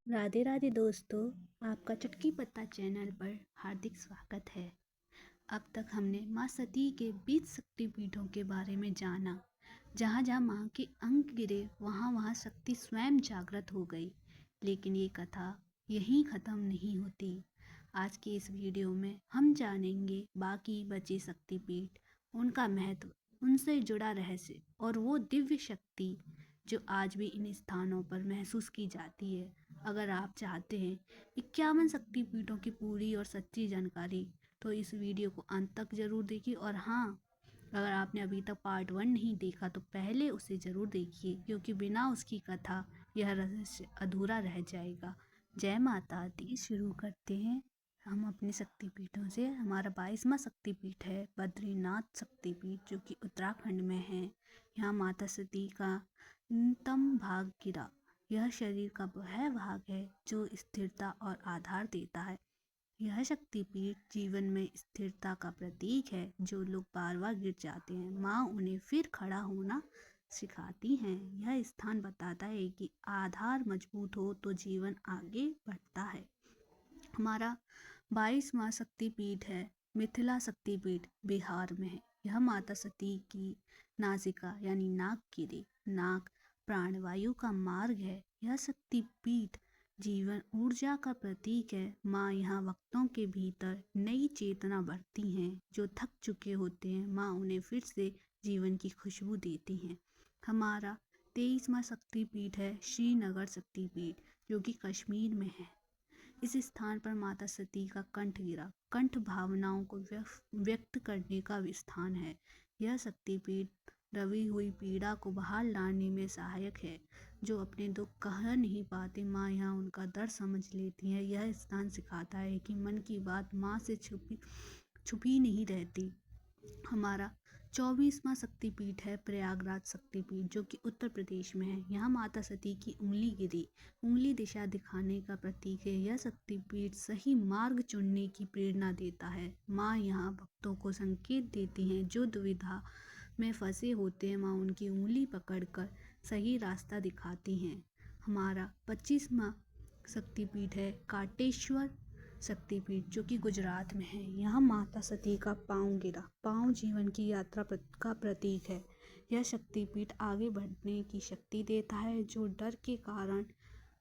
राधे राधे दोस्तों, आपका चुटकी पत्ता चैनल पर हार्दिक स्वागत है। अब तक हमने माँ सती के 20 शक्तिपीठों के बारे में जाना। जहाँ जहाँ माँ के अंक गिरे वहाँ वहाँ शक्ति स्वयं जागृत हो गई। लेकिन ये कथा यहीं ख़त्म नहीं होती। आज की इस वीडियो में हम जानेंगे बाकी बचे शक्तिपीठ, उनका महत्व, उनसे जुड़ा रहस्य और वो दिव्य शक्ति जो आज भी इन स्थानों पर महसूस की जाती है। अगर आप चाहते हैं 51 शक्तिपीठों की पूरी और सच्ची जानकारी, तो इस वीडियो को अंत तक ज़रूर देखिए। और हाँ, अगर आपने अभी तक पार्ट 1 नहीं देखा तो पहले उसे ज़रूर देखिए, क्योंकि बिना उसकी कथा यह रहस्य अधूरा रह जाएगा। जय माता दी। शुरू करते हैं हम अपने शक्तिपीठों से। हमारा 22वां शक्तिपीठ है बद्रीनाथ शक्तिपीठ, जो कि उत्तराखंड में है। यहाँ माता सती का न्यूनतम भाग गिरा। यह शरीर का वह भाग है जो स्थिरता और आधार देता है। यह शक्तिपीठ जीवन में स्थिरता का प्रतीक है। जो लोग बार बार गिर जाते हैं, माँ उन्हें फिर खड़ा होना सिखाती हैं। यह स्थान बताता है कि आधार मजबूत हो तो जीवन आगे बढ़ता है। हमारा 22वां शक्तिपीठ है मिथिला शक्तिपीठ, बिहार में है। यह माता सती की नासिका यानी नाक गिरी। नाक प्राणवायु का मार्ग है। यह शक्तिपीठ जीवन ऊर्जा का प्रतीक है। माँ यहाँ भक्तों के भीतर नई चेतना भरती हैं। जो थक चुके होते हैं, माँ उन्हें फिर से जीवन की खुशबू देती हैं। हमारा 23वां शक्तिपीठ है श्रीनगर शक्तिपीठ, जो कि कश्मीर में है। इस स्थान पर माता सती का कंठ गिरा। कंठ भावनाओं को व्यक्त करने का स्थान है। यह शक्तिपीठ दबी हुई पीड़ा को बाहर लाने में सहायक है। जो अपने दुख कह नहीं पाते, माँ यहाँ उनका दर्द समझ लेती है। यह स्थान सिखाता है कि मन की बात माँ से छुपी नहीं रहती। हमारा 24वां शक्तिपीठ है प्रयागराज शक्तिपीठ, जो कि उत्तर प्रदेश में है। यहाँ माता सती की उंगली गिरी। उंगली दिशा दिखाने का प्रतीक है। यह शक्तिपीठ सही मार्ग चुनने की प्रेरणा देता है। माँ यहाँ भक्तों को संकेत देती हैं। जो दुविधा में फंसे होते हैं, माँ उनकी उंगली पकड़कर सही रास्ता दिखाती हैं। हमारा 25वां शक्तिपीठ है काटेश्वर शक्तिपीठ, जो कि गुजरात में है। यहाँ माता सती का पाँव गिरा। पाँव जीवन की यात्रा का प्रतीक है। यह शक्तिपीठ आगे बढ़ने की शक्ति देता है। जो डर के कारण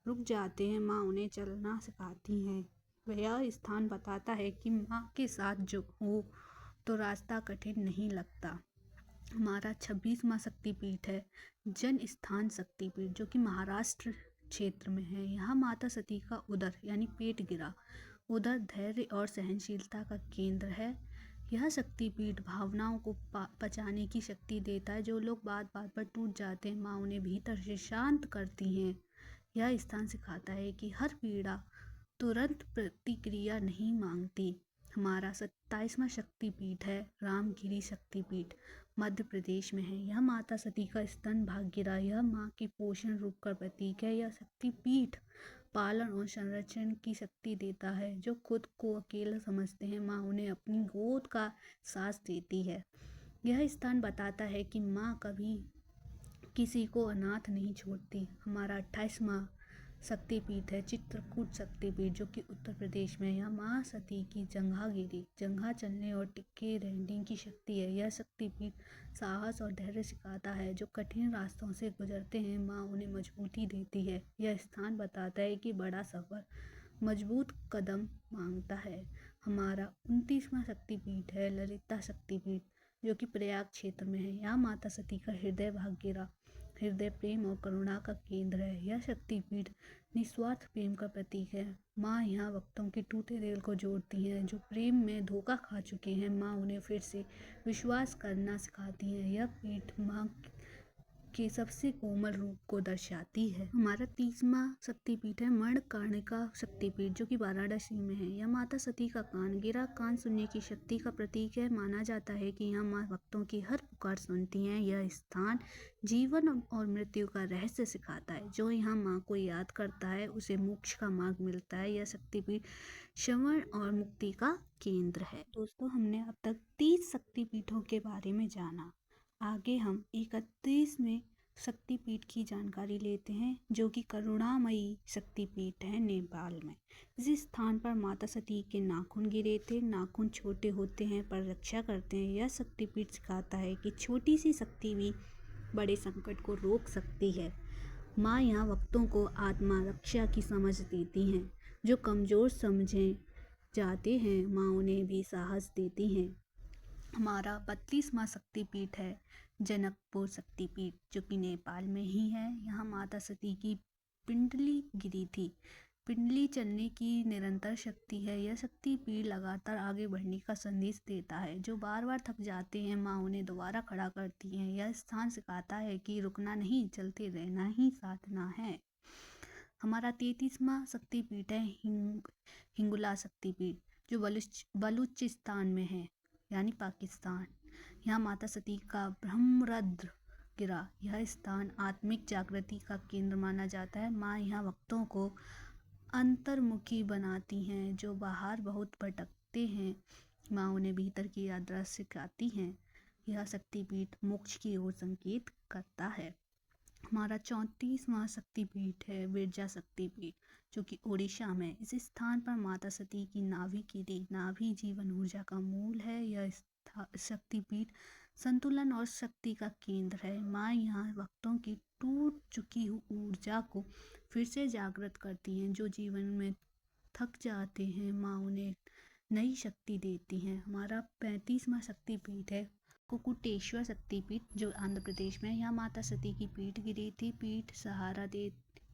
रुक जाते हैं, माँ उन्हें चलना सिखाती हैं। यह स्थान बताता है कि माँ के साथ जो हो तो रास्ता कठिन नहीं लगता। हमारा 26वां शक्तिपीठ है जन स्थान शक्तिपीठ, जो कि महाराष्ट्र क्षेत्र में है। यहाँ माता सती का उदर यानी पेट गिरा। उदर धैर्य और सहनशीलता का केंद्र है। यह शक्तिपीठ भावनाओं को पचाने की शक्ति देता है। जो लोग बात बात पर टूट जाते हैं, माँ उन्हें भीतर से शांत करती हैं। यह स्थान सिखाता है कि हर पीड़ा तुरंत प्रतिक्रिया नहीं मांगती। हमारा 27वां शक्तिपीठ है रामगिरी शक्तिपीठ, मध्य प्रदेश में है। यह माता सती का स्तन भाग गिरा। यह माँ के पोषण रूप का प्रतीक है। यह शक्तिपीठ पालन और संरक्षण की शक्ति देता है। जो खुद को अकेला समझते हैं, माँ उन्हें अपनी गोद का सांस देती है। यह स्थान बताता है कि माँ कभी किसी को अनाथ नहीं छोड़ती। हमारा 28वां शक्तिपीठ है चित्रकूट शक्तिपीठ, जो कि उत्तर प्रदेश में है। यह माँ सती की जंघा गिरी। जंघा चलने और टिके रहने की शक्ति है। यह शक्तिपीठ साहस और धैर्य सिखाता है। जो कठिन रास्तों से गुजरते हैं, माँ उन्हें मजबूती देती है। यह स्थान बताता है कि बड़ा सफर मजबूत कदम मांगता है। हमारा 29वां शक्तिपीठ है ललिता शक्तिपीठ, जो कि प्रयाग क्षेत्र में है। यहाँ माता सती का हृदय भाग गिरा। हृदय प्रेम और करुणा का केंद्र है। यह शक्तिपीठ निस्वार्थ प्रेम का प्रतीक है। माँ यहाँ भक्तों के टूटे दिल को जोड़ती हैं। जो प्रेम में धोखा खा चुके हैं, माँ उन्हें फिर से विश्वास करना सिखाती हैं। यह पीठ माँ के सबसे कोमल रूप को दर्शाती है। हमारा 30वां शक्तिपीठ है मणिकर्णिका शक्तिपीठ, जो कि वाराणसी में है। यह माता सती का कान गिरा। कान सुनने की शक्ति का प्रतीक है। माना जाता है कि यह माँ भक्तों की हर पुकार सुनती हैं। यह स्थान जीवन और मृत्यु का रहस्य सिखाता है। जो यहाँ माँ को याद करता है, उसे मोक्ष का मार्ग मिलता है। यह शक्तिपीठ श्रवण और मुक्ति का केंद्र है। दोस्तों, हमने अब तक 30 शक्तिपीठों के बारे में जाना। आगे हम 31वें शक्तिपीठ की जानकारी लेते हैं, जो कि करुणामयी शक्तिपीठ है नेपाल में। जिस स्थान पर माता सती के नाखून गिरे थे, नाखून छोटे होते हैं पर रक्षा करते हैं। यह शक्तिपीठ सिखाता है कि छोटी सी शक्ति भी बड़े संकट को रोक सकती है। माँ यहाँ भक्तों को आत्मा रक्षा की समझ देती हैं। जो कमज़ोर समझे जाते हैं, माँ उन्हें भी साहस देती हैं। हमारा 32वां शक्तिपीठ है जनकपुर शक्तिपीठ, जो कि नेपाल में ही है। यहाँ माता सती की पिंडली गिरी थी। पिंडली चलने की निरंतर शक्ति है। यह शक्तिपीठ लगातार आगे बढ़ने का संदेश देता है। जो बार बार थक जाते हैं, माँ उन्हें दोबारा खड़ा करती हैं। यह स्थान सिखाता है कि रुकना नहीं, चलते रहना ही साधना है। हमारा 33वां शक्तिपीठ है हिंगुला शक्तिपीठ, जो बलूचिस्तान में है, यानी पाकिस्तान। यहाँ माता सती का ब्रह्मरंध्र गिरा। यह स्थान आत्मिक जागृति का केंद्र माना जाता है। माँ यहाँ भक्तों को अंतर्मुखी बनाती हैं। जो बाहर बहुत भटकते हैं, माँ उन्हें भीतर की यात्रा सिखाती हैं। यह शक्तिपीठ मोक्ष की ओर संकेत करता है। हमारा 34वां शक्तिपीठ है बिरजा शक्तिपीठ, जो कि उड़ीसा में। इस स्थान पर माता सती की नाभि गिरी। नाभि जीवन ऊर्जा का मूल है। यह शक्तिपीठ संतुलन और शक्ति का केंद्र है। माँ यहाँ भक्तों की टूट चुकी ऊर्जा को फिर से जागृत करती हैं। जो जीवन में थक जाते हैं, माँ उन्हें नई शक्ति देती हैं। हमारा 35वां शक्तिपीठ है कुकुटेश्वर शक्तिपीठ, जो आंध्र प्रदेश में है। यहाँ माता सती की पीठ गिरी थी। पीठ सहारा दे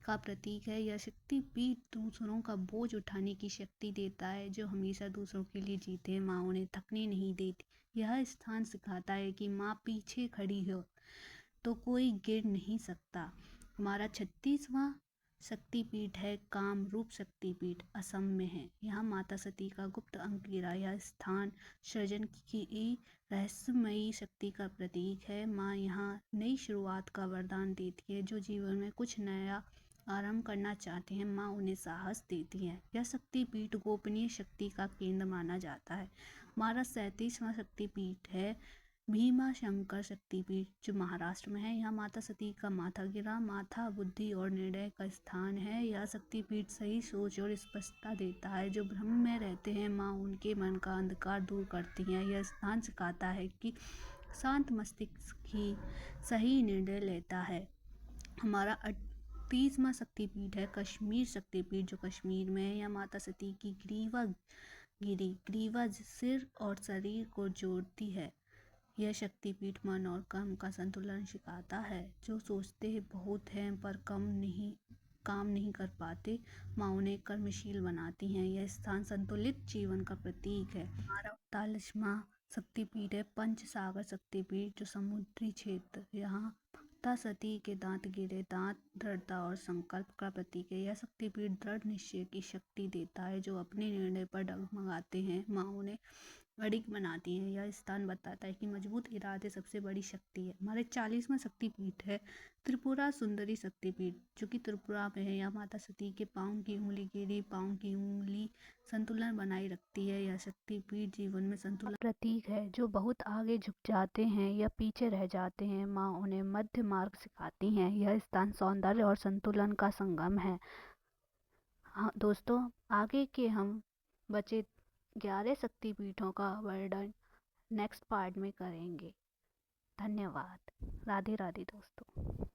का प्रतीक है। यह शक्तिपीठ दूसरों का बोझ उठाने की शक्ति देता है। जो हमेशा दूसरों के लिए जीते हैं, माँ उन्हें थकने नहीं देती। यह स्थान सिखाता है कि माँ पीछे खड़ी हो तो कोई गिर नहीं सकता। हमारा 36वां शक्तिपीठ है कामरूप शक्तिपीठ, असम में है। यहाँ माता सती का गुप्त अंक गिरा। यह स्थान सृजन की रहस्यमयी शक्ति का प्रतीक है। माँ यहाँ नई शुरुआत का वरदान देती है। जो जीवन में कुछ नया आरंभ करना चाहते हैं, माँ उन्हें साहस देती है। यह शक्तिपीठ गोपनीय शक्ति का केंद्र माना जाता है। हमारा 37वां शक्तिपीठ है भीमा शंकर शक्तिपीठ, जो महाराष्ट्र में है। यहाँ माता सती का माथा गिरा। माथा बुद्धि और निर्णय का स्थान है। यह शक्तिपीठ सही सोच और स्पष्टता देता है। जो भ्रम में रहते हैं, माँ उनके मन का अंधकार दूर करती हैं। यह स्थान सिखाता है कि शांत मस्तिष्क ही सही निर्णय लेता है। हमारा 38वां शक्तिपीठ है कश्मीर शक्तिपीठ, जो कश्मीर में है। यहाँ माता सती की ग्रीवा गिरी। ग्रीवा सिर और शरीर को जोड़ती है। यह शक्तिपीठ मन और कर्म का संतुलन सिखाता है। जो सोचते हैं बहुत हैं पर काम नहीं कर पाते, माँ उन्हें कर्मशील बनाती हैं। यह स्थान संतुलित जीवन का प्रतीक है। हमारा 39वां शक्तिपीठ है पंचसागर शक्तिपीठ, जो समुद्री क्षेत्र। यहाँ माता सती के दांत गिरे। दांत दृढ़ता और संकल्प का प्रतीक है। यह शक्तिपीठ दृढ़ निश्चय की शक्ति देता है। जो अपने निर्णय पर डगमगाते हैं, माँ उन्हें अडिग बनाती हैं। यह स्थान बताता है कि मजबूत इरादे सबसे बड़ी शक्ति है। हमारे 40वां शक्तिपीठ है त्रिपुरा सुंदरी शक्तिपीठ, जो कि त्रिपुरा में है। यह माता सती के पाँव की उंगली गिरी। पाँव की उंगली संतुलन बनाए रखती है। यह शक्तिपीठ जीवन में संतुलन प्रतीक है। जो बहुत आगे झुक जाते हैं या पीछे रह जाते हैं, माँ उन्हें मध्य मार्ग सिखाती हैं। यह स्थान सौंदर्य और संतुलन का संगम है। हाँ दोस्तों, आगे के हम बचे 11 शक्तिपीठों का वर्णन नेक्स्ट पार्ट में करेंगे। धन्यवाद। राधे राधे दोस्तों।